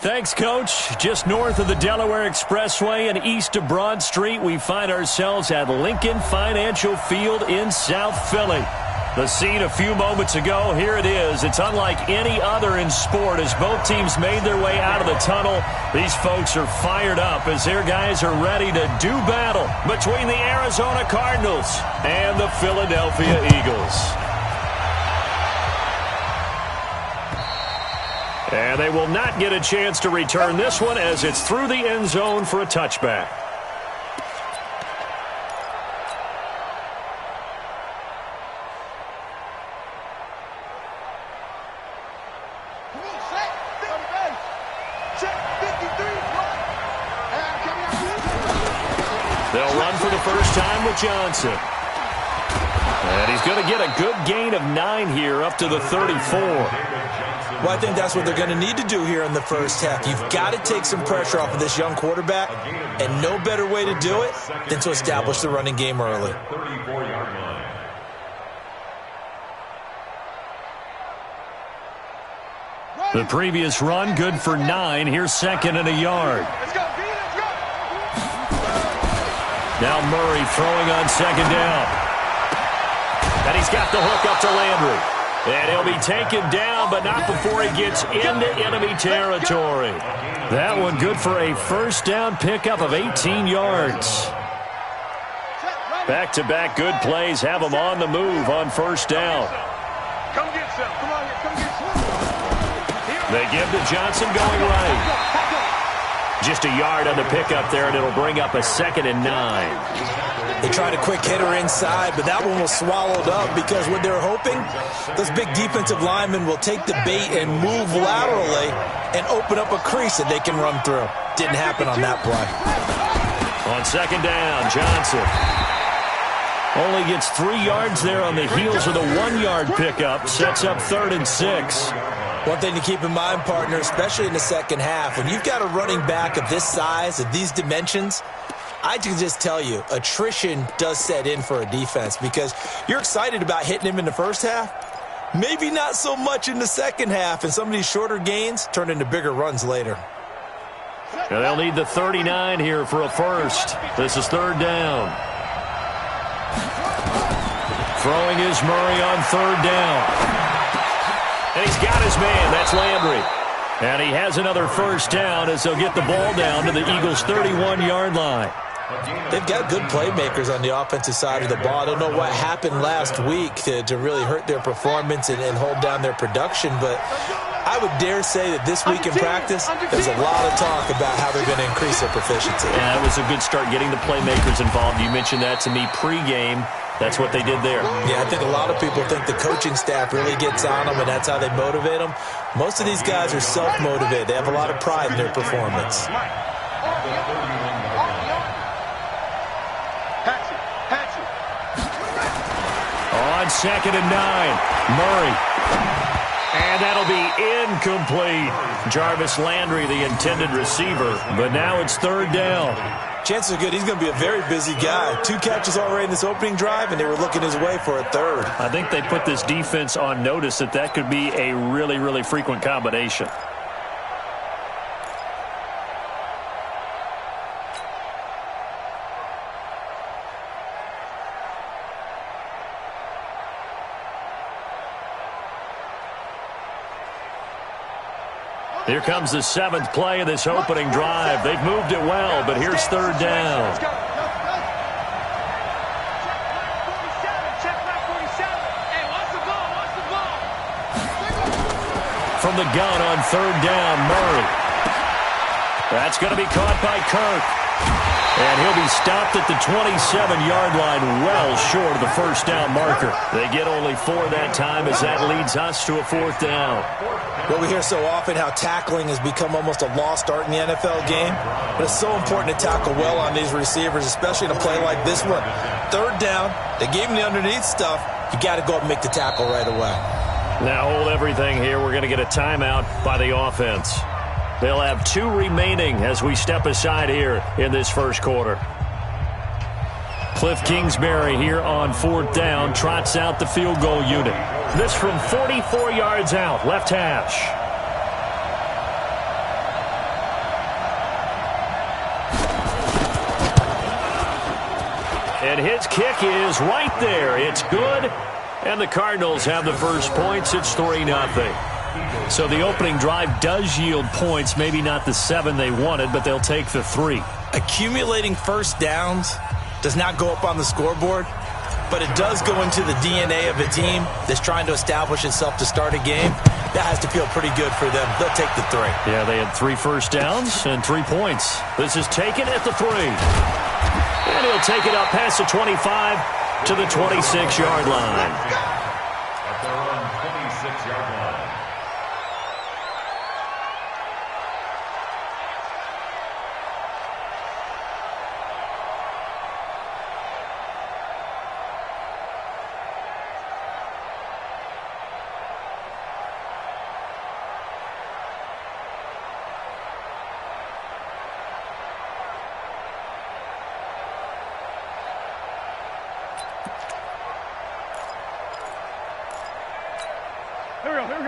Thanks, Coach. Just north of the Delaware Expressway and east of Broad Street, we find ourselves at Lincoln Financial Field in South Philly. The scene a few moments ago, here it is. It's unlike any other in sport as both teams made their way out of the tunnel. These folks are fired up as their guys are ready to do battle between the Arizona Cardinals and the Philadelphia Eagles. And they will not get a chance to return this one as it's through the end zone for a touchback. They'll run for the first time with Johnson. And he's going to get a good gain of 9 here up to the 34. Well, I think that's what they're going to need to do here in the first half. You've got to take some pressure off of this young quarterback, and no better way to do it than to establish the running game early. The previous run, good for 9. Here's second and a yard. Now Murray throwing on second down. And he's got the hook up to Landry. And he'll be taken down, but not before he gets into enemy territory. That one good for a first down pickup of 18 yards. Back-to-back good plays have him on the move on first down. They give to Johnson going right. Just a yard on the pickup there, and it'll bring up a 2nd and 9. They tried a quick hitter inside, but that one was swallowed up because what they're hoping, those big defensive linemen will take the bait and move laterally and open up a crease that they can run through. Didn't happen on that play. On second down, Johnson only gets 3 yards there on the heels of the 1-yard pickup. Sets up 3rd and 6. One thing to keep in mind, partner, especially in the second half, when you've got a running back of this size, of these dimensions, I can just tell you, attrition does set in for a defense because you're excited about hitting him in the first half. Maybe not so much in the second half, and some of these shorter gains turn into bigger runs later. And they'll need the 39 here for a first. This is 3rd down. Throwing is Murray on 3rd down. And he's got his man. That's Landry. And he has another first down as they'll get the ball down to the Eagles' 31-yard line. They've got good playmakers on the offensive side of the ball. I don't know what happened last week to really hurt their performance and hold down their production, but I would dare say that this week in practice, there's a lot of talk about how they're going to increase their proficiency. Yeah, it was a good start getting the playmakers involved. You mentioned that to me pregame. That's what they did there. Yeah, I think a lot of people think the coaching staff really gets on them, and that's how they motivate them. Most of these guys are self-motivated. They have a lot of pride in their performance. On 2nd and 9, Murray. And that'll be incomplete. Jarvis Landry, the intended receiver. But now it's 3rd down. Chances are good he's going to be a very busy guy. 2 catches already in this opening drive, and they were looking his way for a 3rd. I think they put this defense on notice that could be a really, really frequent combination. Here comes the 7th play of this opening drive. They've moved it well, but here's 3rd down. From the gun on 3rd down, Murray. That's going to be caught by Kirk. And he'll be stopped at the 27-yard line, well short of the first down marker. They get only 4 that time as that leads us to a 4th down. Well, we hear so often how tackling has become almost a lost art in the NFL game. But it's so important to tackle well on these receivers, especially in a play like this one. 3rd down, they gave him the underneath stuff. You got to go up and make the tackle right away. Now hold everything here. We're going to get a timeout by the offense. They'll have 2 remaining as we step aside here in this first quarter. Cliff Kingsbury here on 4th down trots out the field goal unit. This from 44 yards out, left hash. And his kick is right there. It's good. And the Cardinals have the first points. It's 3-0. So the opening drive does yield points. Maybe not the 7 they wanted, but they'll take the 3. Accumulating first downs does not go up on the scoreboard, but it does go into the DNA of a team that's trying to establish itself to start a game. That has to feel pretty good for them. They'll take the 3. Yeah, they had 3 first downs and 3 points. This is taken at the 3. And he'll take it up past the 25 to the 26-yard line. At their own 26-yard line.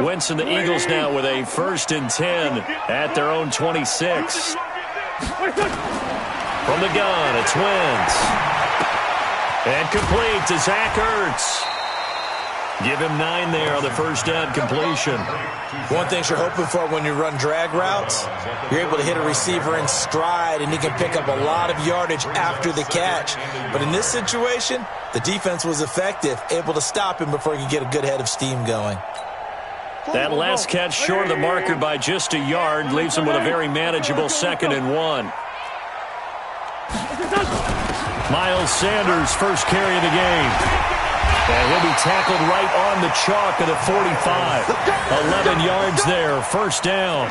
Wentz and the Eagles now with a 1st and 10 at their own 26. From the gun, it's Wentz. And complete to Zach Ertz. Give him 9 there on the first down completion. One thing you're hoping for when you run drag routes, you're able to hit a receiver in stride, and he can pick up a lot of yardage after the catch. But in this situation, the defense was effective, able to stop him before he could get a good head of steam going. That last catch short of the marker by just a yard leaves him with a very manageable 2nd and 1. Miles Sanders, first carry of the game. And he'll be tackled right on the chalk of the 45. 11 yards there, first down.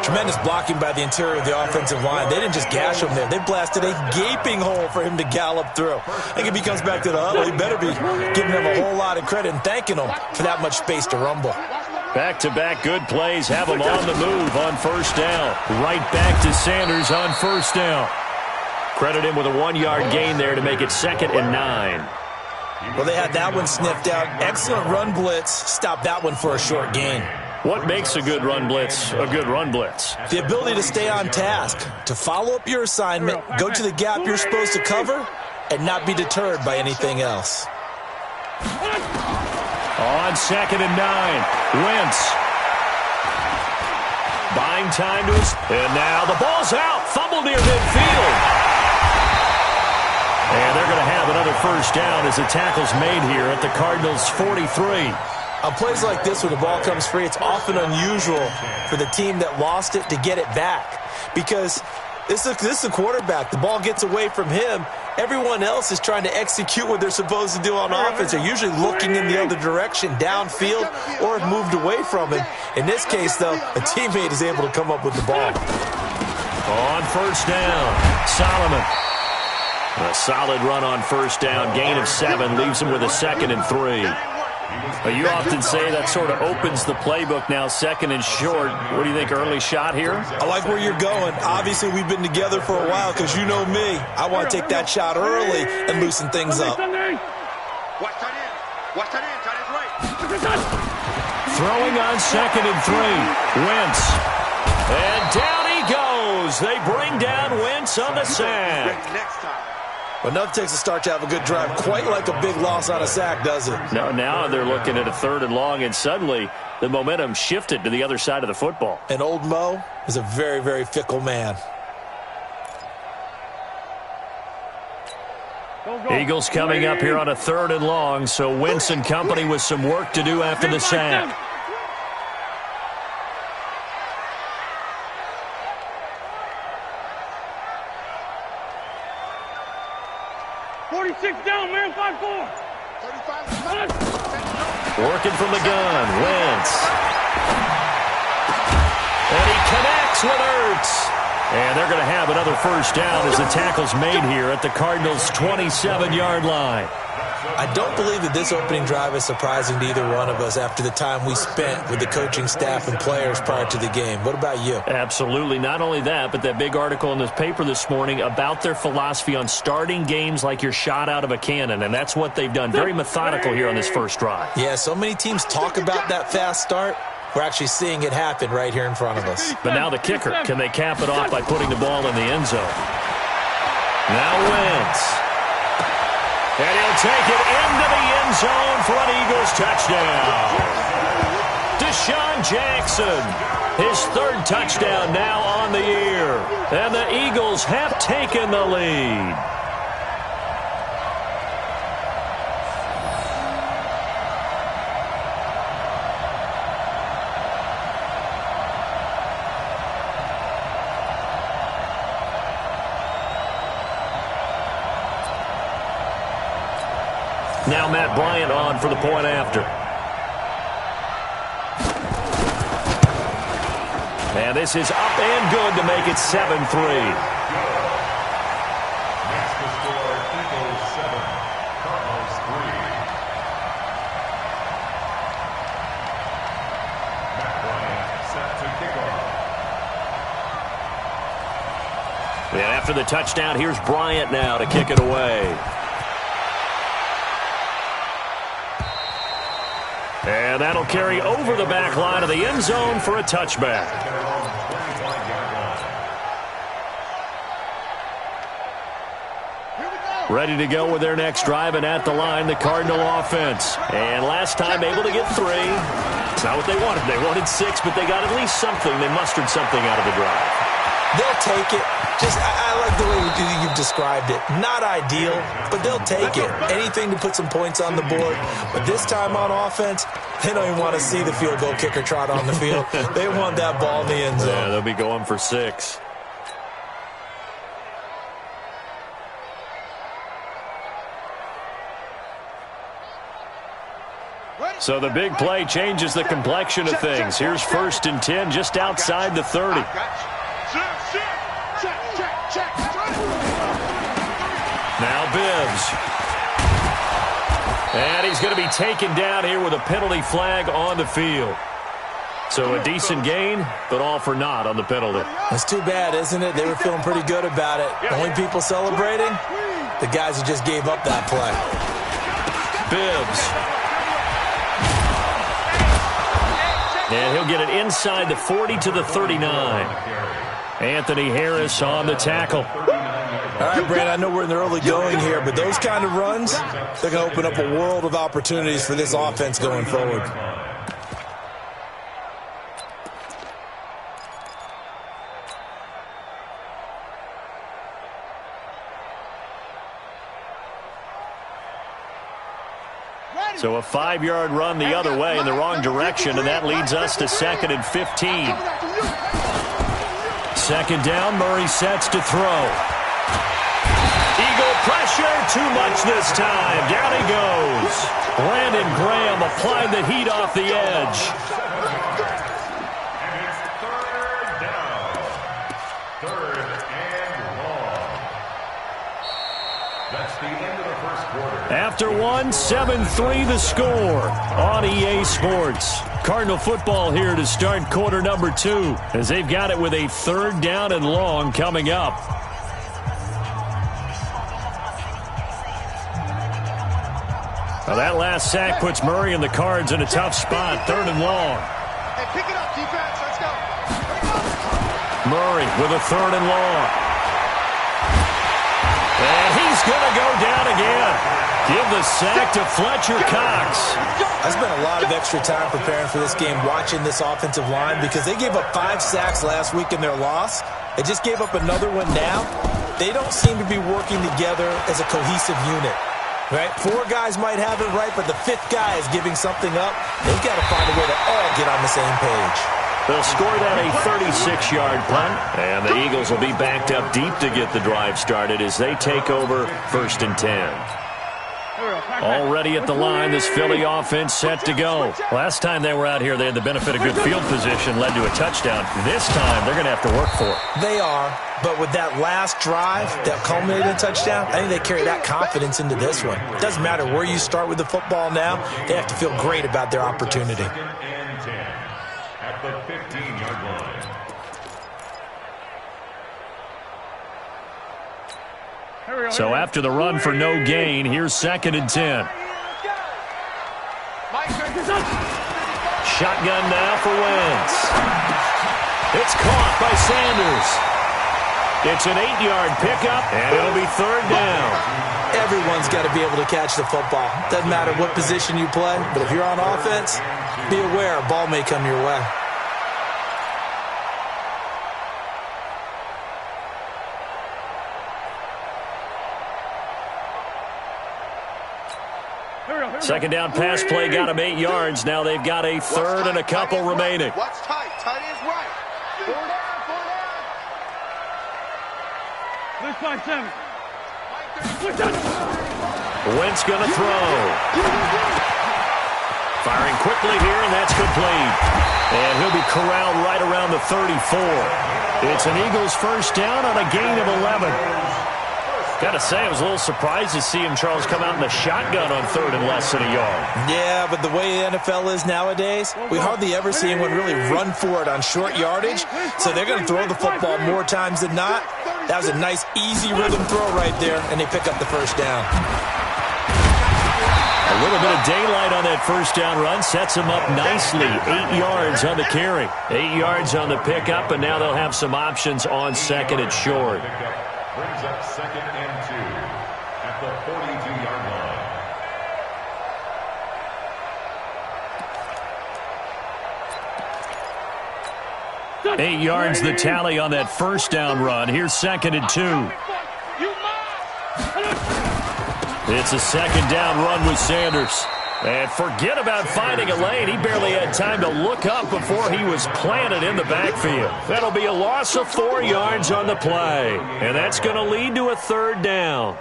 Tremendous blocking by the interior of the offensive line. They didn't just gash him there. They blasted a gaping hole for him to gallop through. I think if he comes back to the huddle, he better be giving him a whole lot of credit and thanking him for that much space to rumble. Back-to-back good plays have him on the move on first down. Right back to Sanders on first down. Credit him with a 1-yard gain there to make it 2nd and 9. Well, they had that one sniffed out. Excellent run blitz. Stopped that one for a short gain. What makes a good run blitz a good run blitz? The ability to stay on task, to follow up your assignment, go to the gap you're supposed to cover, and not be deterred by anything else. On 2nd and 9, Wentz. Buying time to his... And now the ball's out. Fumble near midfield. And they're going to have another first down as the tackle's made here at the Cardinals' 43. On plays like this, when the ball comes free, it's often unusual for the team that lost it to get it back. Because this is a quarterback. The ball gets away from him. Everyone else is trying to execute what they're supposed to do on offense. They're usually looking in the other direction, downfield, or have moved away from it. In this case, though, a teammate is able to come up with the ball. On first down, Solomon. A solid run on first down. Gain of 7 leaves him with a 2nd and 3. You often say that sort of opens the playbook now, 2nd and short. What do you think, early shot here? I like where you're going. Obviously, we've been together for a while because you know me. I want to take that shot early and loosen things up. Throwing on 2nd and 3. Wentz. And down he goes. They bring down Wentz on the sack. But nothing takes a start to have a good drive, quite like a big loss on a sack, does it? No, now they're looking at a 3rd and long, and suddenly the momentum shifted to the other side of the football. And old Mo is a very, very fickle man. Eagles coming up here on a 3rd and long, so Wentz and company with some work to do after the sack. Down, man, 5-4. Working from the gun, Wentz. And he connects with Ertz. And they're going to have another first down as the tackle's made here at the Cardinals' 27-yard line. I don't believe that this opening drive is surprising to either one of us after the time we spent with the coaching staff and players prior to the game. What about you? Absolutely. Not only that, but that big article in this paper this morning about their philosophy on starting games like you're shot out of a cannon, and that's what they've done. Very methodical here on this first drive. Yeah, so many teams talk about that fast start. We're actually seeing it happen right here in front of us. But now the kicker. Can they cap it off by putting the ball in the end zone? Now Wentz. And he'll take it into the end zone for an Eagles touchdown. Deshaun Jackson, his third touchdown now on the year. And the Eagles have taken the lead. Now Matt Bryant on for the point after. And this is up and good to make it 7-3. Next to score, Eagles 7, Cardinals 3. Matt Bryant set to kickoff. And after the touchdown, here's Bryant now to kick it away. And that'll carry over the back line of the end zone for a touchback. Ready to go with their next drive, and at the line, the Cardinal offense. And last time able to get 3. It's not what they wanted. They wanted 6, but they got at least something. They mustered something out of the drive. They'll take it. I like the way you've described it. Not ideal, but they'll take it. Anything to put some points on the board. But this time on offense, they don't even want to see the field goal kicker trot on the field. They want that ball in the end zone. Yeah, they'll be going for 6. So the big play changes the complexion of things. Here's 1st and 10 just outside the 30. Now Bibbs. And he's going to be taken down here with a penalty flag on the field. So a decent gain, but all for naught on the penalty. That's too bad, isn't it? They were feeling pretty good about it. Only people celebrating, the guys who just gave up that play. Bibbs. And he'll get it inside the 40 to the 39. Anthony Harris on the tackle. All right, Brand, I know we're in the early going here, but those kind of runs, they're going to open up a world of opportunities for this offense going forward. So a 5-yard run the other way in the wrong direction, and that leads us to 2nd and 15. 2nd down, Murray sets to throw. Eagle pressure, too much this time. Down he goes. Brandon Graham applied the heat off the edge. And it's 3rd down. 3rd and long. That's the end of the first quarter. After 7-3 the score on EA Sports. Cardinal football here to start quarter number 2 as they've got it with a 3rd down and long coming up. Now that last sack puts Murray and the Cards in a tough spot. 3rd and long. Hey, pick it up, defense. Let's go. Murray with a 3rd and long. And he's going to go down again. Give the sack to Fletcher Cox. I spent a lot of extra time preparing for this game, watching this offensive line, because they gave up 5 sacks last week in their loss. They just gave up another one now. They don't seem to be working together as a cohesive unit. Right? 4 guys might have it right, but the 5th guy is giving something up. They've got to find a way to all get on the same page. They'll score that a 36-yard punt, and the Eagles will be backed up deep to get the drive started as they take over 1st and 10. Already at the line, this Philly offense set to go. Last time they were out here, they had the benefit of good field position, led to a touchdown. This time, they're going to have to work for it. They are, but with that last drive that culminated in a touchdown, I think they carry that confidence into this one. It doesn't matter where you start with the football now. They have to feel great about their opportunity. 2nd and 10 at the 15-yard line. So after the run for no gain, here's 2nd and 10. Shotgun now for Wentz. It's caught by Sanders. It's an 8-yard pickup, and it'll be 3rd down. Everyone's got to be able to catch the football. Doesn't matter what position you play, but if you're on offense, be aware a ball may come your way. Second down pass play got him 8 yards. Now they've got a third and a couple remaining. Watch tight. Tight is right. 4 down. 4 down. Wentz going to throw. Firing quickly here, and that's complete. And he'll be corralled right around the 34. It's an Eagles first down on a gain of 11. Got to say, I was a little surprised to see him, Charles, come out in the shotgun on third and less than a yard. Yeah, but the way the NFL is nowadays, we hardly ever see anyone really run for it on short yardage. So they're going to throw the football more times than not. That was a nice, easy rhythm throw right there, and they pick up the first down. A little bit of daylight on that first down run sets them up nicely. 8 yards on the carry. 8 yards on the pickup, and now they'll have some options on second and short. Brings up 2nd and 2 at the 42-yard line. 8 yards the tally on that first down run. Here's 2nd and 2. It's a second down run with Sanders. And forget about finding a lane. He barely had time to look up before he was planted in the backfield. That'll be a loss of 4 yards on the play. And that's going to lead to a third down.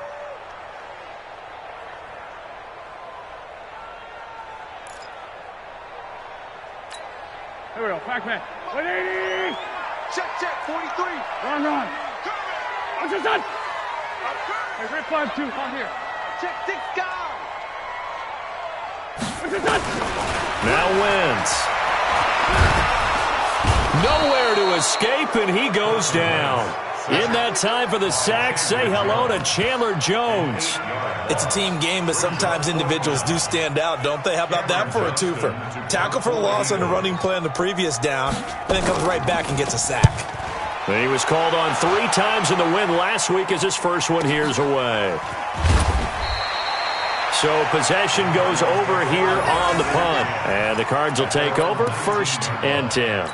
Here we go. Pac-Man. 180. Check. 43. Run. What's this done? Hey, Red 5-2. On here. Check 6 guys. Now Wentz. Nowhere to escape, and he goes down. In that time for the sack, say hello to Chandler Jones. It's a team game, but sometimes individuals do stand out, don't they? How about that for a twofer? Tackle for the loss on the running play on the previous down, and then comes right back and gets a sack. And he was called on 3 times in the win last week as his first one here's away. So possession goes over here on the punt. And the Cards will take over 1st and 10.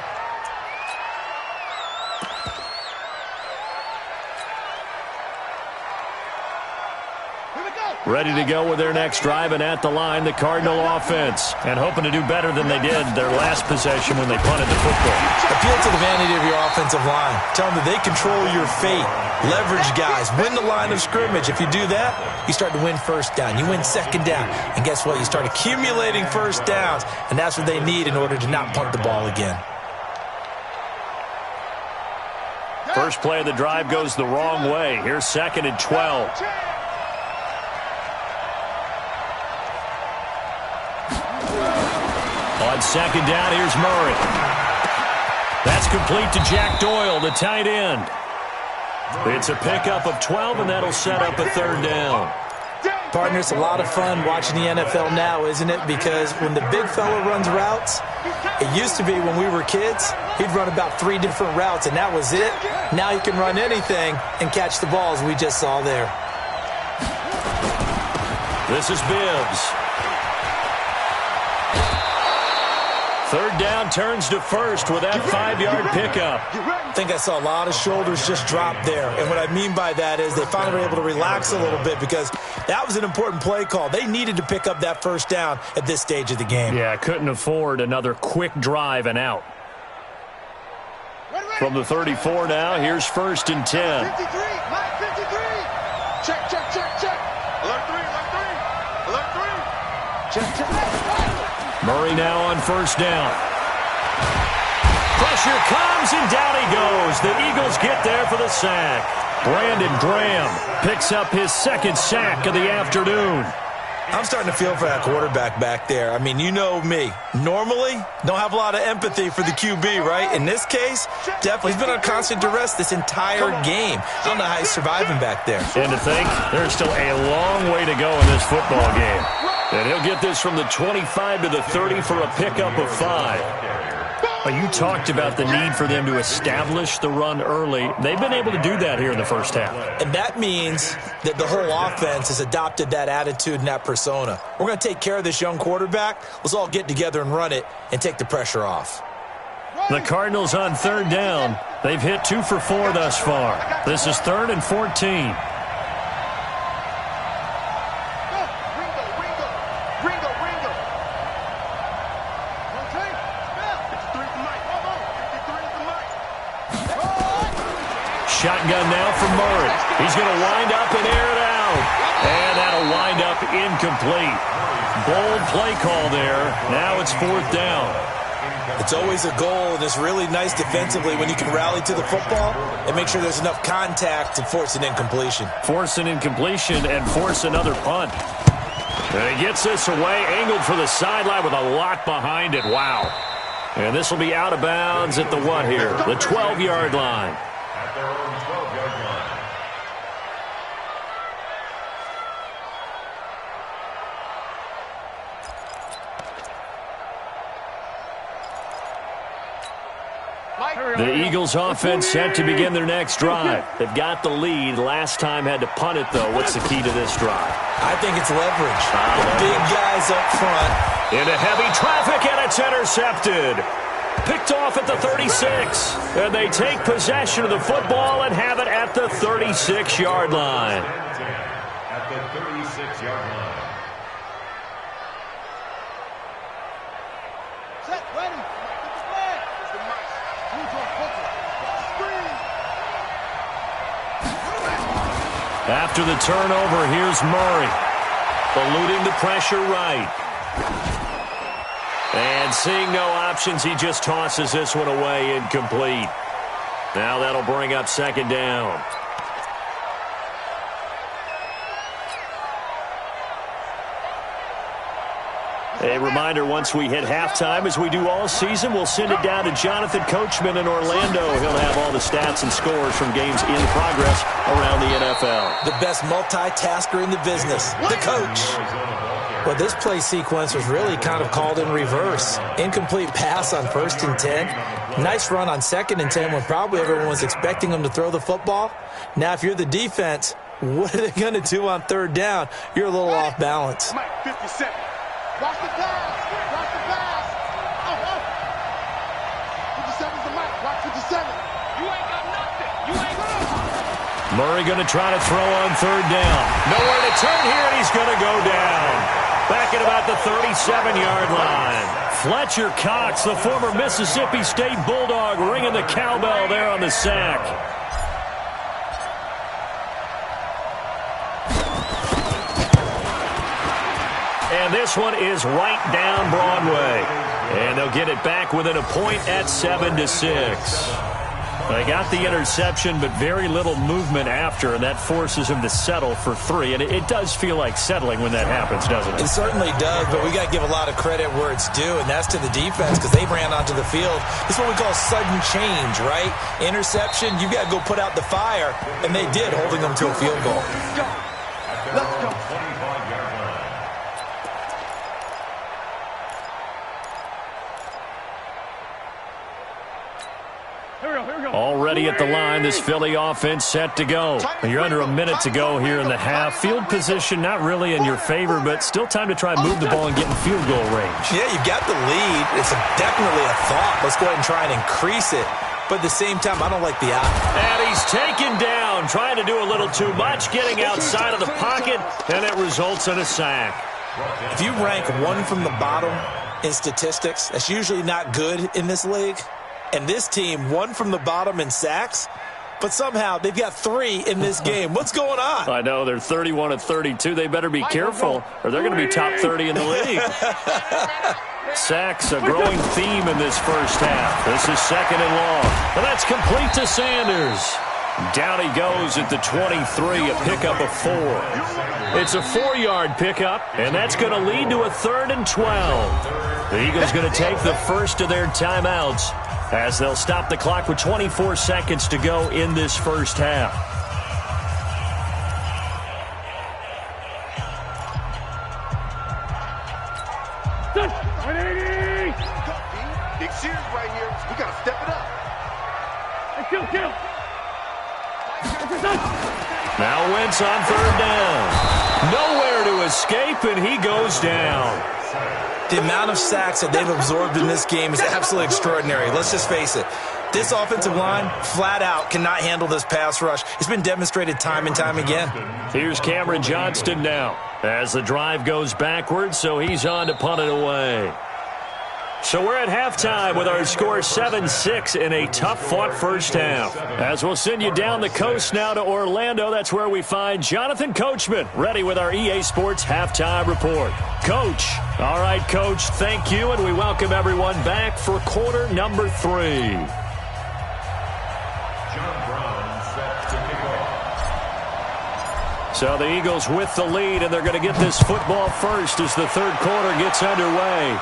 Ready to go with their next drive, and at the line, the Cardinal offense. And hoping to do better than they did their last possession when they punted the football. Appeal to the vanity of your offensive line. Tell them that they control your fate. Leverage guys. Win the line of scrimmage. If you do that, you start to win first down. You win second down. And guess what? You start accumulating first downs. And that's what they need in order to not punt the ball again. First play of the drive goes the wrong way. Here's 2nd and 12. On second down, here's Murray. That's complete to Jack Doyle, the tight end. It's a pickup of 12, and that'll set up a third down. Partner, it's a lot of fun watching the NFL now, isn't it? Because when the big fella runs routes, it used to be when we were kids, he'd run about 3 different routes, and that was it. Now he can run anything and catch the balls we just saw there. This is Bibbs. Third down turns to first with that 5-yard pickup. I think I saw a lot of shoulders just drop there. And what I mean by that is they finally were able to relax a little bit because that was an important play call. They needed to pick up that first down at this stage of the game. Yeah, couldn't afford another quick drive and out. From the 34 now, here's 1st and 10. 53. Mike 53. Check. Alert 3. Check. Murray now on first down. Pressure comes, and down he goes. The Eagles get there for the sack. Brandon Graham picks up his 2nd sack of the afternoon. I'm starting to feel for that quarterback back there. I mean, you know me. Normally, don't have a lot of empathy for the QB, right? In this case, definitely. He's been on constant duress this entire game. I don't know how he's surviving back there. And to think, there's still a long way to go in this football game. And he'll get this from the 25 to the 30 for a pickup of 5. Well, you talked about the need for them to establish the run early. They've been able to do that here in the first half. And that means that the whole offense has adopted that attitude and that persona. We're going to take care of this young quarterback. Let's all get together and run it and take the pressure off. The Cardinals on third down. They've hit 2 for 4 thus far. This is 3rd and 14. Shotgun now from Murray. He's going to wind up and air it out. And that'll wind up incomplete. Bold play call there. Now it's 4th down. It's always a goal, and it's really nice defensively when you can rally to the football and make sure there's enough contact to force an incompletion. Force an incompletion and force another punt. And he gets this away, angled for the sideline with a lot behind it. Wow. And this will be out of bounds at the what here? The 12-yard line. At their own 12-yard line. The Eagles offense set to begin their next drive. They've got the lead. Last time had to punt it, though. What's the key to this drive? I think it's leverage. The big guys up front. Into heavy traffic, and it's intercepted. Picked off at the 36. And they take possession of the football and have it at the 36-yard line. At the 36-yard line. Set, ready. After the turnover, here's Murray. Eluding the pressure right. And seeing no options, he just tosses this one away incomplete. Now that'll bring up 2nd down. A reminder, once we hit halftime, as we do all season, we'll send it down to Jonathan Coachman in Orlando. He'll have all the stats and scores from games in progress around the NFL. The best multitasker in the business, the coach. Well, this play sequence was really kind of called in reverse. Incomplete pass on 1st and 10. Nice run on 2nd and 10 when probably everyone was expecting him to throw the football. Now, if you're the defense, what are they going to do on 3rd down? You're a little off balance. Mike, 57. Watch the pass. Watch the pass. Oh. 57's the mic. Watch 57. You ain't got nothing. You ain't got nothing. Murray going to try to throw on 3rd down. Nowhere to turn here, and he's going to go down. Back at about the 37-yard line. Fletcher Cox, the former Mississippi State Bulldog, ringing the cowbell there on the sack. And this one is right down Broadway. And they'll get it back within a point at 7-6. They got the interception, but very little movement after, and that forces him to settle for 3. And it does feel like settling when that happens, doesn't it? It certainly does, but we got to give a lot of credit where it's due, and that's to the defense because they ran onto the field. This is what we call sudden change, right? Interception, you got to go put out the fire, and they did, holding them to a field goal. Let's go. 25-yard line. Already at the line, this Philly offense set to go. You're under a minute to go here in the half. Field position not really in your favor, but still time to try and move the ball and get in field goal range. Yeah, you've got the lead. It's definitely a thought. Let's go ahead and try and increase it. But at the same time, I don't like the out. And he's taken down, trying to do a little too much, getting outside of the pocket, and it results in a sack. If you rank 1 from the bottom in statistics, that's usually not good in this league. And this team, 1 from the bottom in sacks, but somehow they've got 3 in this game. What's going on? I know, they're 31 of 32. They better be careful, or they're going to be top 30 in the league. Sacks, a growing theme in this first half. This is 2nd and long. And that's complete to Sanders. Down he goes at the 23, a pickup of 4. It's a 4-yard pickup, and that's going to lead to a 3rd and 12. The Eagles going to take the first of their timeouts as they'll stop the clock with 24 seconds to go in this first half. big series right here. We got to step it up. Hey, kill. Now Wentz on third down. Nowhere to escape, and he goes down. The amount of sacks that they've absorbed in this game is absolutely extraordinary. Let's just face it. This offensive line, flat out, cannot handle this pass rush. It's been demonstrated time and time again. Here's Cameron Johnston now as the drive goes backwards, so he's on to punt it away. So we're at halftime with our score 7-6 in a tough-fought first half. As we'll send you down the coast now to Orlando, that's where we find Jonathan Coachman, ready with our EA Sports halftime report. Coach. All right, Coach, thank you, and we welcome everyone back for quarter number 3. So the Eagles with the lead, and they're going to get this football first as the third quarter gets underway.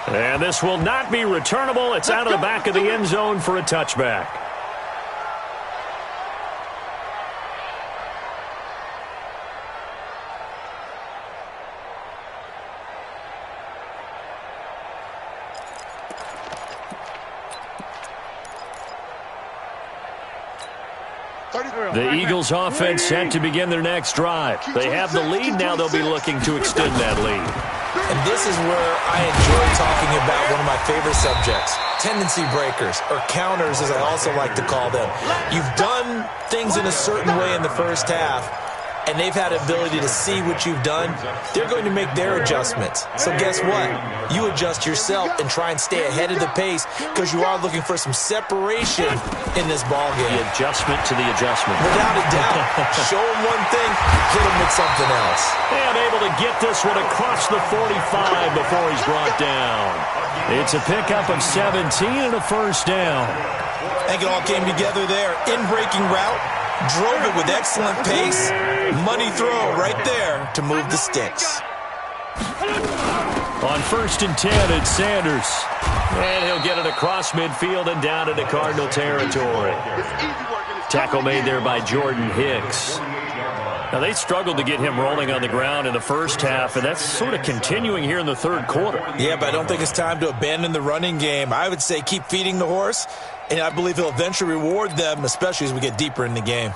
And this will not be returnable. It's out of the back of the end zone for a touchback. The Eagles offense set to begin their next drive. They have the lead. Now they'll be looking to extend that lead. And this is where I enjoy talking about one of my favorite subjects, tendency breakers, or counters as I also like to call them. You've done things in a certain way in the first half, and they've had the ability to see what you've done. They're going to make their adjustments. So guess what? You adjust yourself and try and stay ahead of the pace because you are looking for some separation in this ball game. The adjustment to the adjustment. Without a doubt. Show them one thing, hit them with something else. And able to get this one across the 45 before he's brought down. It's a pickup of 17 and a first down. I think it all came together there. In-breaking route. Drove it with excellent pace. Money throw right there to move the sticks. On 1st and 10, it's Sanders. And he'll get it across midfield and down into Cardinal territory. Tackle made there by Jordan Hicks. Now, they struggled to get him rolling on the ground in the first half, and that's sort of continuing here in the third quarter. Yeah, but I don't think it's time to abandon the running game. I would say keep feeding the horse, and I believe he'll eventually reward them, especially as we get deeper in the game.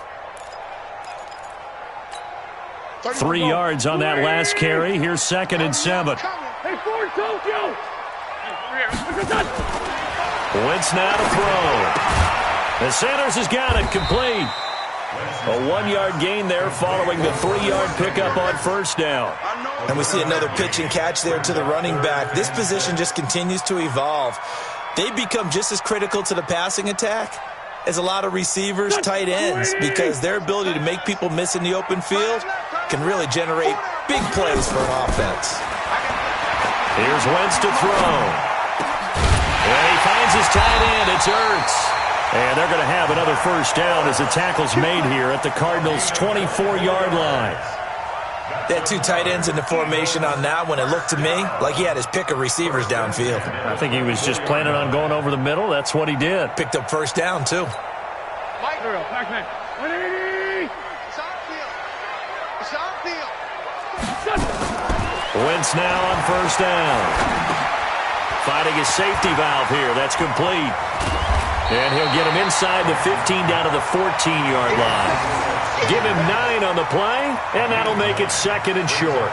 3 yards on that last carry. Here's 2nd and 7. Hey, Ford, Tokyo! Wentz now to throw. And Sanders has got it complete. A 1-yard gain there following the 3-yard pickup on first down. And we see another pitch and catch there to the running back. This position just continues to evolve. They become just as critical to the passing attack as a lot of receivers, tight ends, because their ability to make people miss in the open field can really generate big plays for an offense. Here's Wentz to throw. And he finds his tight end. It's Ertz. And they're going to have another first down as the tackle's made here at the Cardinals' 24-yard line. They had 2 tight ends in the formation on that one. It looked to me like he had his pick of receivers downfield. I think he was just planning on going over the middle. That's what he did. Picked up first down, too. Mike, 180! It's on field. Wentz now on first down. Finding his safety valve here. That's complete. And he'll get him inside the 15 down to the 14-yard line. Give him 9 on the play, and that'll make it 2nd and short.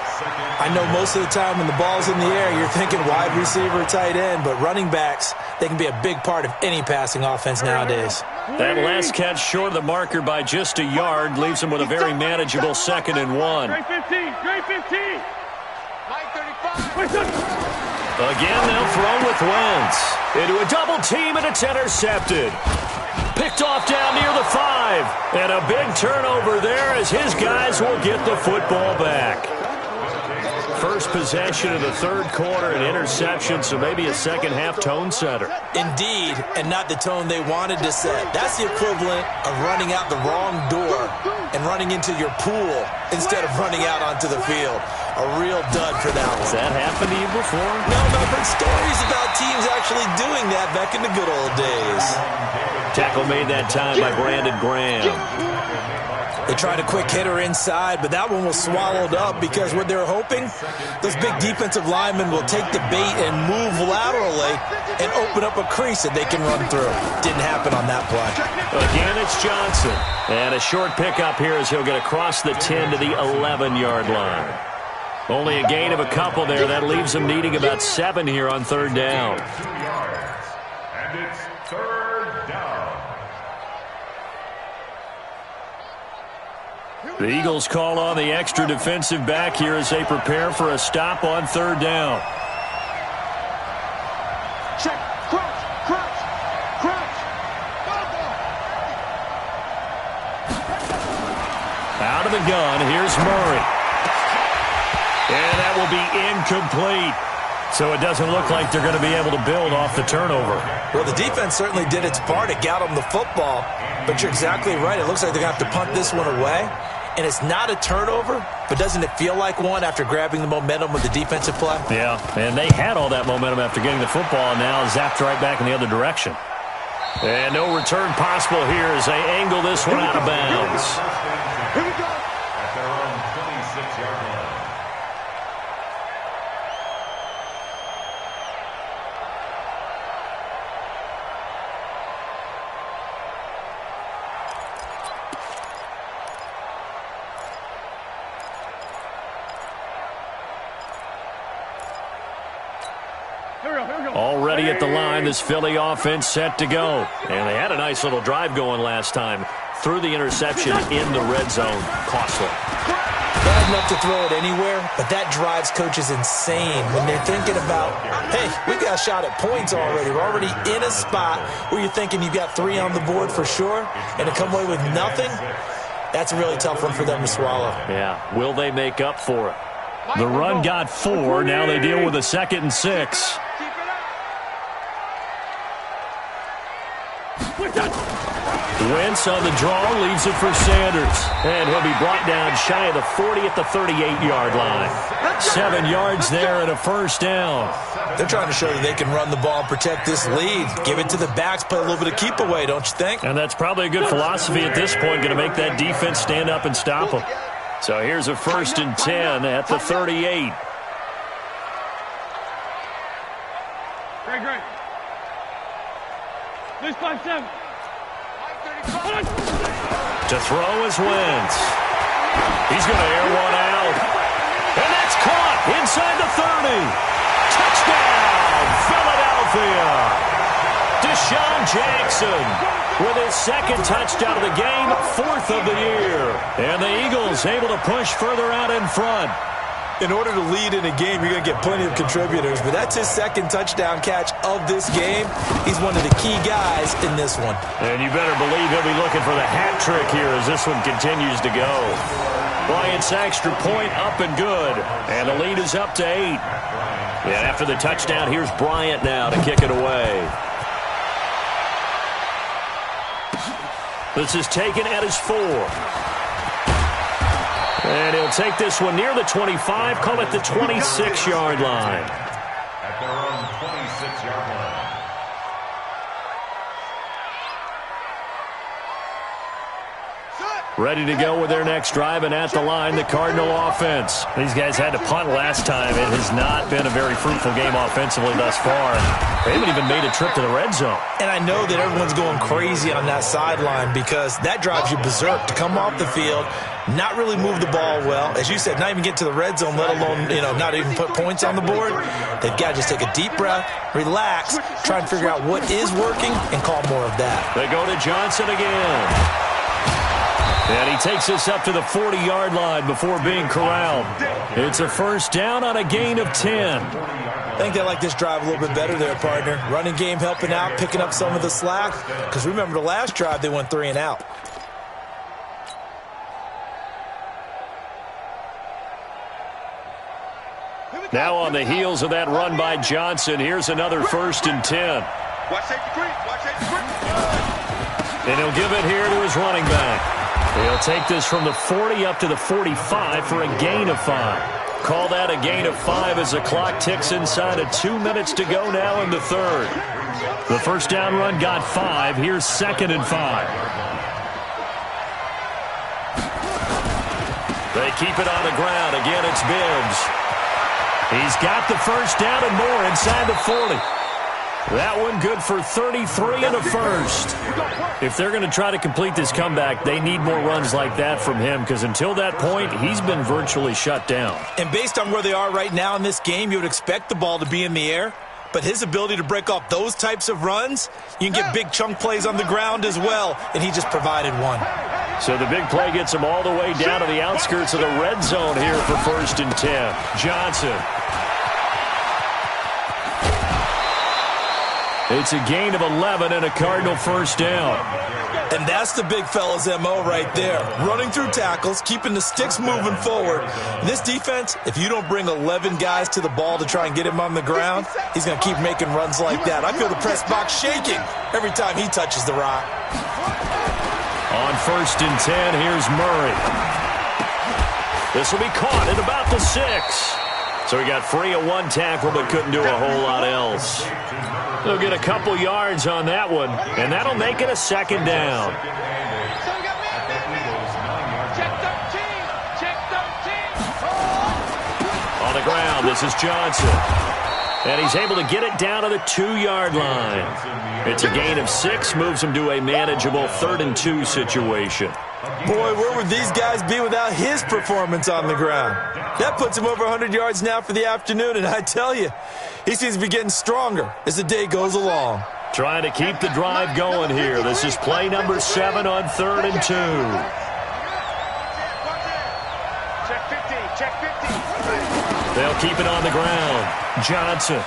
I know most of the time when the ball's in the air, you're thinking wide receiver, tight end, but running backs, they can be a big part of any passing offense nowadays. That last catch short of the marker by just a yard leaves him with a very manageable 2nd and 1. Great 15! Great 15! Mike 35. Again, they'll throw with Wentz. Into a double team, and it's intercepted. Picked off down near the 5. And a big turnover there as his guys will get the football back. First possession of the third quarter, an interception, so maybe a second-half tone setter. Indeed, and not the tone they wanted to set. That's the equivalent of running out the wrong door and running into your pool instead of running out onto the field. A real dud for that one. Has that happened to you before? No, but I've heard stories about teams actually doing that back in the good old days. Tackle made that time by Brandon Graham. They tried a quick hitter inside, but that one was swallowed up because what they're hoping, those big defensive linemen will take the bait and move laterally and open up a crease that they can run through. Didn't happen on that play. Again, it's Johnson. And a short pickup here as he'll get across the 10 to the 11-yard line. Only a gain of a couple there. That leaves them needing about 7 here on third down. 2 yards. And it's third down. The Eagles call on the extra defensive back here as they prepare for a stop on third down. Check. Crouch. Crouch. Crouch. Out of the gun, here's Murray. And that will be incomplete. So it doesn't look like they're going to be able to build off the turnover. Well, the defense certainly did its part. It got them the football. But you're exactly right. It looks like they're going to have to punt this one away. And it's not a turnover, but doesn't it feel like one after grabbing the momentum with the defensive play? Yeah, and they had all that momentum after getting the football, and now zapped right back in the other direction. And no return possible here as they angle this one out of bounds. Here we go. At their own 26-yard line. Already at the line, this Philly offense set to go. And they had a nice little drive going last time. Threw the interception in the red zone. Costly. Bad enough to throw it anywhere, but that drives coaches insane when they're thinking about, hey, we got a shot at points already. We're already in a spot where you're thinking you've got 3 on the board for sure, and to come away with nothing, that's a really tough one for them to swallow. Yeah, will they make up for it? The run got 4. Now they deal with a 2nd and 6. Wentz on the draw, leaves it for Sanders. And he'll be brought down shy of the 40 at the 38-yard line. 7 yards there and a first down. They're trying to show that they can run the ball and protect this lead. Give it to the backs, play a little bit of keep away, don't you think? And that's probably a good philosophy at this point, going to make that defense stand up and stop them. So here's a 1st and 10 at the 38. Great. This 5-7. To throw is Wentz. He's going to air one out. And that's caught inside the 30. Touchdown, Philadelphia. Deshaun Jackson with his 2nd touchdown of the game, 4th of the year. And the Eagles able to push further out in front. In order to lead in a game, you're going to get plenty of contributors, but that's his 2nd touchdown catch of this game. He's one of the key guys in this one. And you better believe he'll be looking for the hat trick here as this one continues to go. Bryant's extra point up and good, and the lead is up to 8. And after the touchdown, here's Bryant now to kick it away. This is taken at his 4. And he'll take this one near the 25, call it the 26-yard line. At their own 26-yard line. Ready to go with their next drive, and at the line, the Cardinal offense. These guys had to punt last time. It has not been a very fruitful game offensively thus far. They haven't even made a trip to the red zone. And I know that everyone's going crazy on that sideline because that drives you berserk to come off the field, not really move the ball well. As you said, not even get to the red zone, let alone, not even put points on the board. They've got to just take a deep breath, relax, try and figure out what is working, and call more of that. They go to Johnson again. And he takes us up to the 40-yard line before being corralled. It's a first down on a gain of 10. I think they like this drive a little bit better there, partner. Running game helping out, picking up some of the slack. Because remember the last drive, they went 3 and out. Now on the heels of that run by Johnson, here's another 1st and 10. Watch safety creep. Watch safety creep. And he'll give it here to his running back. He'll take this from the 40 up to the 45 for a gain of 5. Call that a gain of 5 as the clock ticks inside of 2 minutes to go now in the 3rd. The first down run got 5. Here's 2nd and 5. They keep it on the ground. Again, it's Bibbs. He's got the first down and more inside the 40. That one good for 33 and a first. If they're going to try to complete this comeback, they need more runs like that from him, because until that point, he's been virtually shut down. And based on where they are right now in this game, you would expect the ball to be in the air. But his ability to break off those types of runs, you can get big chunk plays on the ground as well, and he just provided one. So the big play gets him all the way down to the outskirts of the red zone here for 1st and 10. Johnson. It's a gain of 11 and a Cardinal first down. And that's the big fella's MO right there. Running through tackles, keeping the sticks moving forward. This defense, if you don't bring 11 guys to the ball to try and get him on the ground, he's going to keep making runs like that. I feel the press box shaking every time he touches the rock. On 1st and 10, here's Murray. This will be caught at about the 6. So he got free of one tackle but couldn't do a whole lot else. They'll get a couple yards on that one, and that'll make it a 2nd down. On the ground, this is Johnson. And he's able to get it down to the 2-yard line. It's a gain of 6, moves him to a manageable 3rd and 2 situation. Boy, where would these guys be without his performance on the ground? That puts him over 100 yards now for the afternoon, and I tell you, he seems to be getting stronger as the day goes along. Trying to keep the drive going here. This is play number 7 on 3rd and 2. Check 50, check 50. They'll keep it on the ground. Johnson.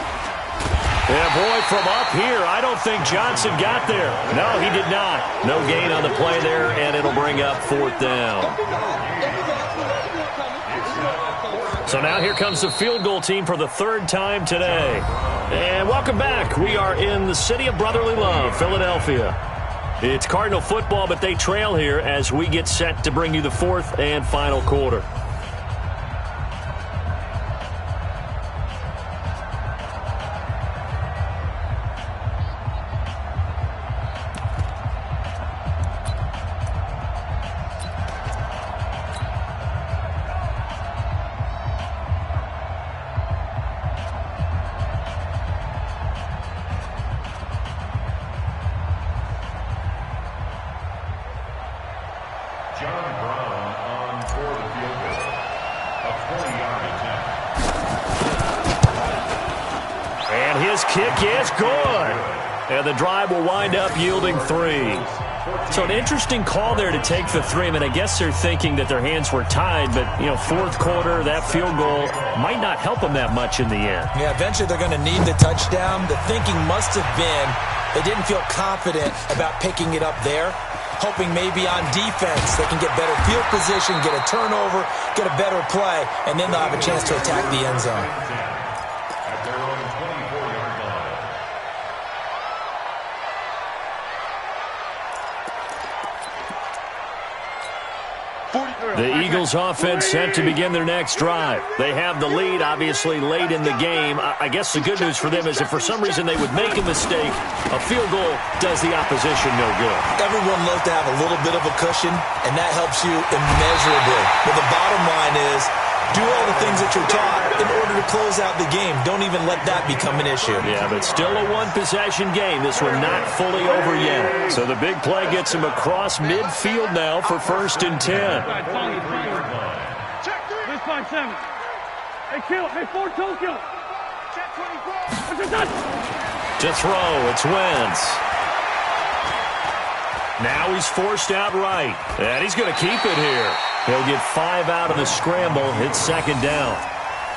Yeah, boy, from up here, I don't think Johnson got there. No, he did not. No gain on the play there, and it'll bring up 4th down. So now here comes the field goal team for the 3rd time today. And welcome back. We are in the city of brotherly love, Philadelphia. It's Cardinal football, but they trail here as we get set to bring you the 4th and final quarter. Kick is good. And the drive will wind up yielding 3. So an interesting call there to take the 3. I mean, I guess they're thinking that their hands were tied, but, 4th quarter, that field goal might not help them that much in the end. Yeah, eventually they're going to need the touchdown. The thinking must have been they didn't feel confident about picking it up there, hoping maybe on defense they can get better field position, get a turnover, get a better play, and then they'll have a chance to attack the end zone. The Eagles offense set to begin their next drive. They have the lead, obviously, late in the game. I guess the good news for them is if for some reason they would make a mistake, a field goal does the opposition no good. Everyone loves to have a little bit of a cushion, and that helps you immeasurably. But the bottom line is, do all the things that you're taught in order to close out the game. Don't even let that become an issue. Yeah, but still a one-possession game. This one not fully over yet. So the big play gets him across midfield now for 1st and 10. This 5-7. Hey, kill. Hey, 4-2 kill. Check 24. To throw, it's Wentz. Now he's forced out right. And he's going to keep it here. He'll get 5 out of the scramble. It's 2nd down.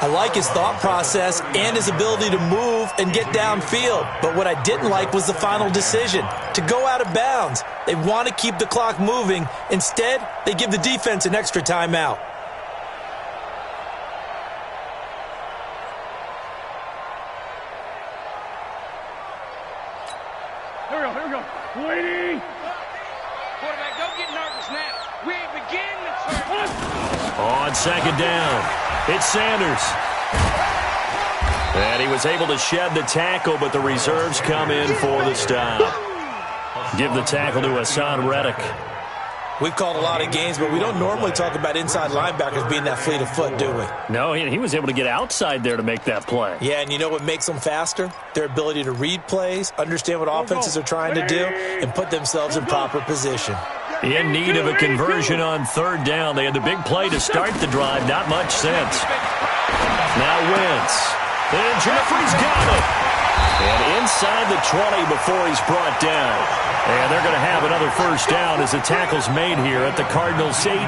I like his thought process and his ability to move and get downfield. But what I didn't like was the final decision, to go out of bounds. They want to keep the clock moving. Instead, they give the defense an extra timeout. Here we go. Waiting. Quarterback, don't get nervous now. We ain't beginning the turn. On 2nd down, it's Sanders. And he was able to shed the tackle, but the reserves come in for the stop. Give the tackle to Hassan Reddick. We've called a lot of games, but we don't normally talk about inside linebackers being that fleet of foot, do we? No, he was able to get outside there to make that play. Yeah, and you know what makes them faster? Their ability to read plays, understand what offenses are trying to do, and put themselves in proper position. In need of a conversion on third down. They had the big play to start the drive. Not much sense. Now Wentz. And Jeffrey's got it. And inside the 20 before he's brought down. And they're going to have another first down as the tackle's made here at the Cardinals 18.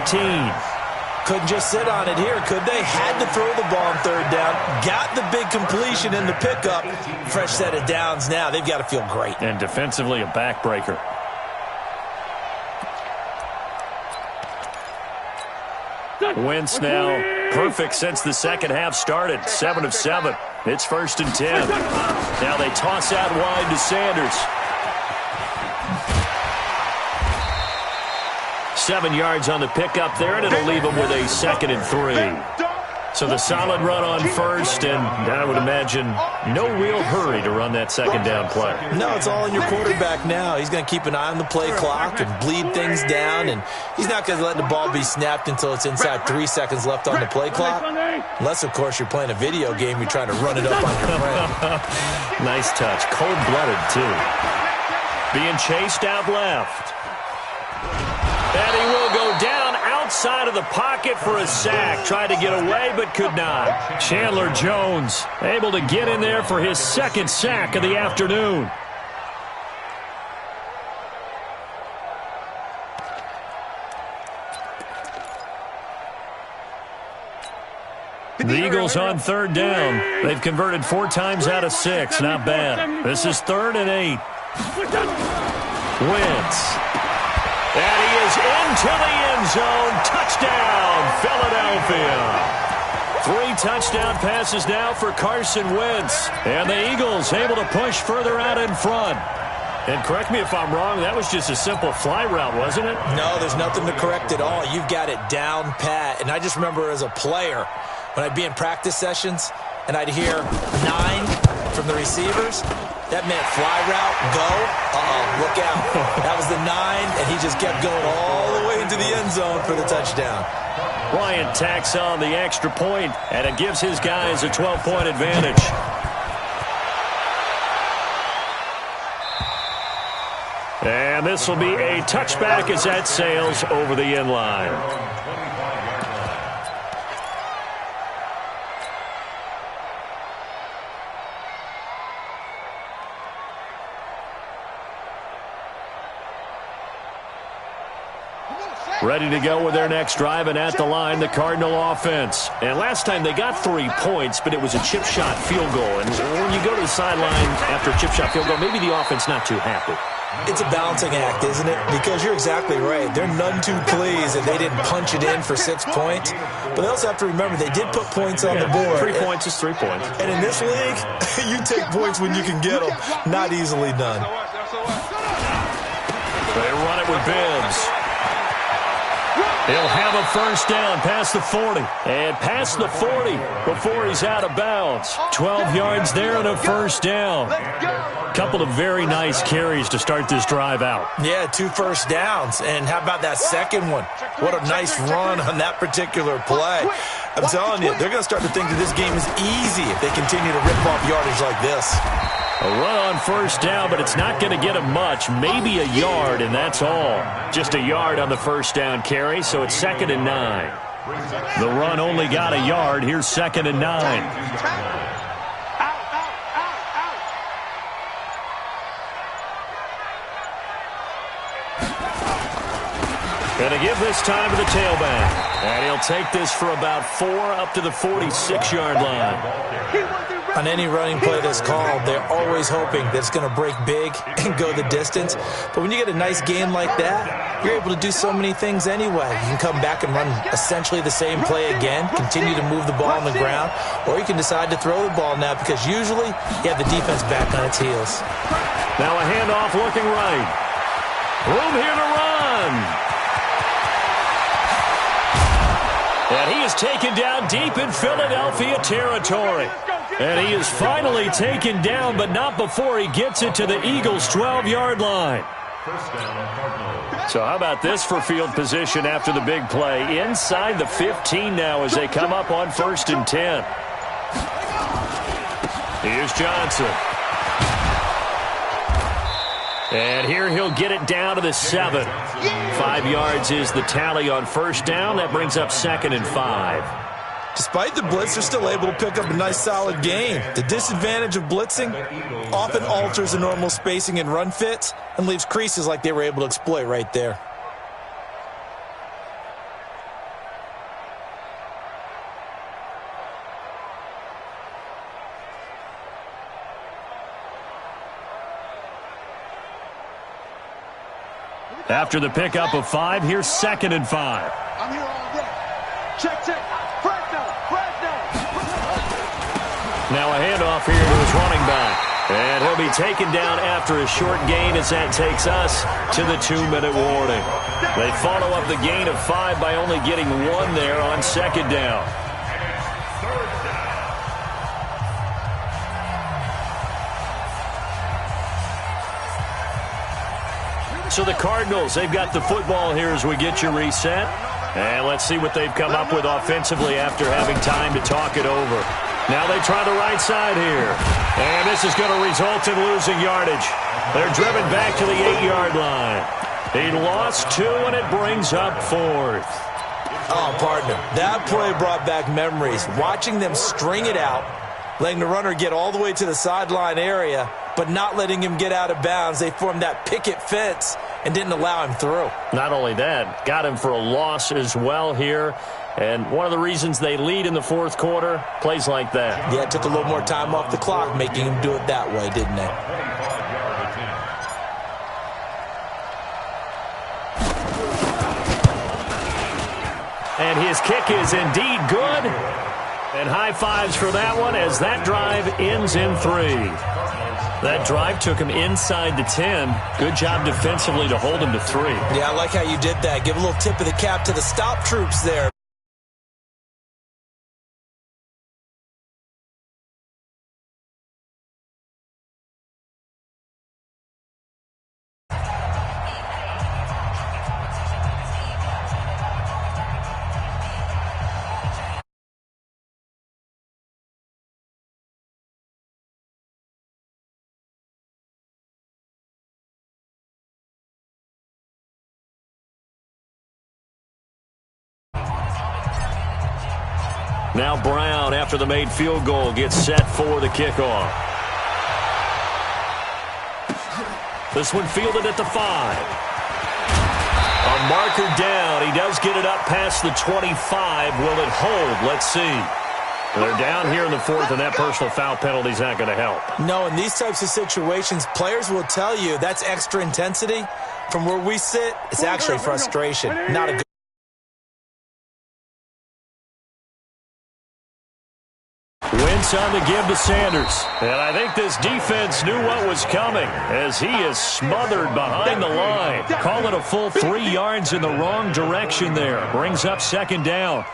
Couldn't just sit on it here, could they? Had to throw the ball on third down. Got the big completion in the pickup. Fresh set of downs now. They've got to feel great. And defensively, a backbreaker. Wentz now perfect since the second half started. 7 of 7. It's 1st and 10. Now they toss out wide to Sanders. 7 yards on the pickup there, and it'll leave them with a 2nd and 3. So the solid run on first, and I would imagine no real hurry to run that second down play. No, it's all in your quarterback now. He's going to keep an eye on the play clock and bleed things down, and he's not going to let the ball be snapped until it's inside 3 seconds left on the play clock. Unless, of course, you're playing a video game, you're trying to run it up on your friend. Nice touch. Cold-blooded, too. Being chased out left. And he will go down outside of the pocket for a sack. Tried to get away, but could not. Chandler Jones able to get in there for his 2nd sack of the afternoon. The Eagles on third down. They've converted 4 times out of 6. Not bad. This is 3rd and 8. Wentz. And he is into the end zone. Touchdown, Philadelphia. 3 touchdown passes now for Carson Wentz. And the Eagles able to push further out in front. And correct me if I'm wrong, that was just a simple fly route, wasn't it? No, there's nothing to correct at all. You've got it down pat. And I just remember as a player, when I'd be in practice sessions, and I'd hear 9 from the receivers, that meant fly route, go, look out. That was the 9, and he just kept going all the way into the end zone for the touchdown. Bryant tacks on the extra point, and it gives his guys a 12-point advantage. And this will be a touchback as that sails over the end line. Ready to go with their next drive, and at the line, the Cardinal offense. And last time they got 3 points, but it was a chip shot field goal. And when you go to the sideline after a chip shot field goal, maybe the offense not too happy. It's a balancing act, isn't it? Because you're exactly right. They're none too pleased that they didn't punch it in for 6 points. But they also have to remember they did put points on the board. 3 points is 3 points. And in this league, you take points when you can get them. Not easily done. They run it with Bibbs. He'll have a first down past the 40. And past the 40 before he's out of bounds. 12 yards there and a first down. Couple of very nice carries to start this drive out. Yeah, 2 first downs. And how about that second one? What a nice run on that particular play. I'm telling you, they're going to start to think that this game is easy if they continue to rip off yardage like this. A run on first down, but it's not going to get him much. Maybe a yard, and that's all. Just a yard on the first down carry, so it's 2nd and 9. The run only got a yard. Here's 2nd and 9. Going to give this time to the tailback. And he'll take this for about 4 up to the 46-yard line. On any running play that's called, they're always hoping that it's going to break big and go the distance. But when you get a nice gain like that, you're able to do so many things anyway. You can come back and run essentially the same play again, continue to move the ball on the ground, or you can decide to throw the ball now because usually you have the defense back on its heels. Now a handoff looking right. Room here to run. And he is taken down deep in Philadelphia territory. And he is finally taken down, but not before he gets it to the Eagles' 12-yard line. First down, Cardinals. So how about this for field position after the big play? Inside the 15 now as they come up on 1st and 10. Here's Johnson. And here he'll get it down to the 7. 5 yards is the tally on 1st down. That brings up 2nd and 5. Despite the blitz, they're still able to pick up a nice, solid gain. The disadvantage of blitzing often alters the normal spacing and run fits and leaves creases like they were able to exploit right there. After the pickup of 5, here's 2nd and 5. I'm here all day. Check, check. Now a handoff here to his running back. And he'll be taken down after a short gain as that takes us to the 2-minute warning. They follow up the gain of 5 by only getting 1 there on 2nd down. So the Cardinals, they've got the football here as we get you reset. And let's see what they've come up with offensively after having time to talk it over. Now they try the right side here. And this is going to result in losing yardage. They're driven back to the 8-yard line. He lost 2, and it brings up 4th. Oh, partner, that play brought back memories. Watching them string it out, letting the runner get all the way to the sideline area, but not letting him get out of bounds. They formed that picket fence and didn't allow him through. Not only that, got him for a loss as well here. And one of the reasons they lead in the 4th quarter, plays like that. Yeah, it took a little more time off the clock, making him do it that way, didn't it? 25-yard attempt. And his kick is indeed good. And high fives for that one as that drive ends in 3. That drive took him inside the 10. Good job defensively to hold him to 3. Yeah, I like how you did that. Give a little tip of the cap to the stop troops there. Now Brown, after the made field goal, gets set for the kickoff. This one fielded at the 5. A marker down. He does get it up past the 25. Will it hold? Let's see. They're down here in the 4th, and that personal foul penalty is not going to help. No, in these types of situations, players will tell you that's extra intensity. From where we sit, it's actually frustration, not a good. Wentz on the give to Sanders. And I think this defense knew what was coming as he is smothered behind the line. Call it a full 3 yards in the wrong direction there. Brings up 2nd down.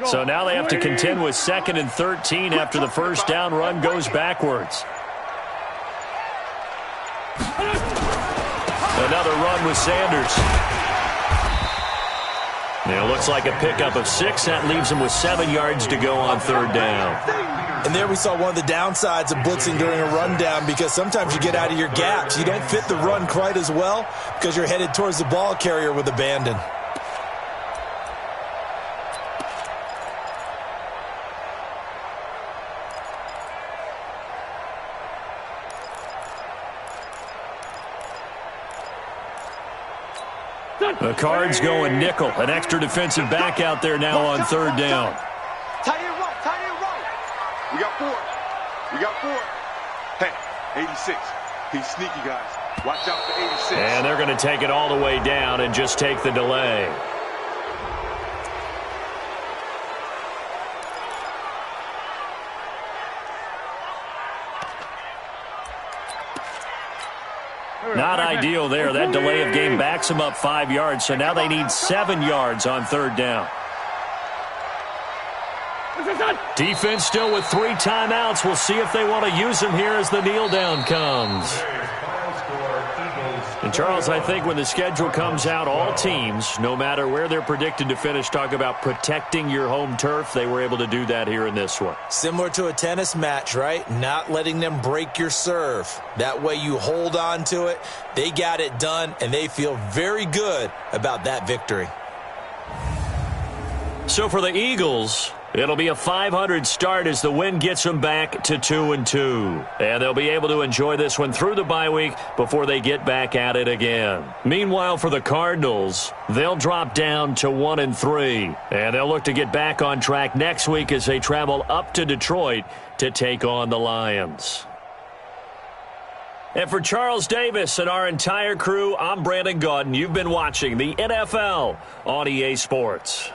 So now they have to contend with 2nd and 13 after the 1st down run goes backwards. Another run with Sanders. It looks like a pickup of 6. That leaves him with 7 yards to go on 3rd down. And there we saw one of the downsides of blitzing during a rundown, because sometimes you get out of your gaps. You don't fit the run quite as well because you're headed towards the ball carrier with abandon. The Cards going nickel. An extra defensive back out there now on 3rd down. Tight end right, tight end right. We got 4. We got 4. Hey, 86. He's sneaky, guys. Watch out for 86. And they're going to take it all the way down and just take the delay. Not ideal there. That delay of game backs them up 5 yards, so now they need 7 yards on 3rd down. Defense still with 3 timeouts. We'll see if they want to use them here as the kneel down comes. And, Charles, I think when the schedule comes out, all teams, no matter where they're predicted to finish, talk about protecting your home turf. They were able to do that here in this one. Similar to a tennis match, right? Not letting them break your serve. That way you hold on to it. They got it done, and they feel very good about that victory. So for the Eagles, it'll be a 500 start as the win gets them back to 2-2. And they'll be able to enjoy this one through the bye week before they get back at it again. Meanwhile, for the Cardinals, they'll drop down to 1-3. And they'll look to get back on track next week as they travel up to Detroit to take on the Lions. And for Charles Davis and our entire crew, I'm Brandon Gaudin. You've been watching the NFL on EA Sports.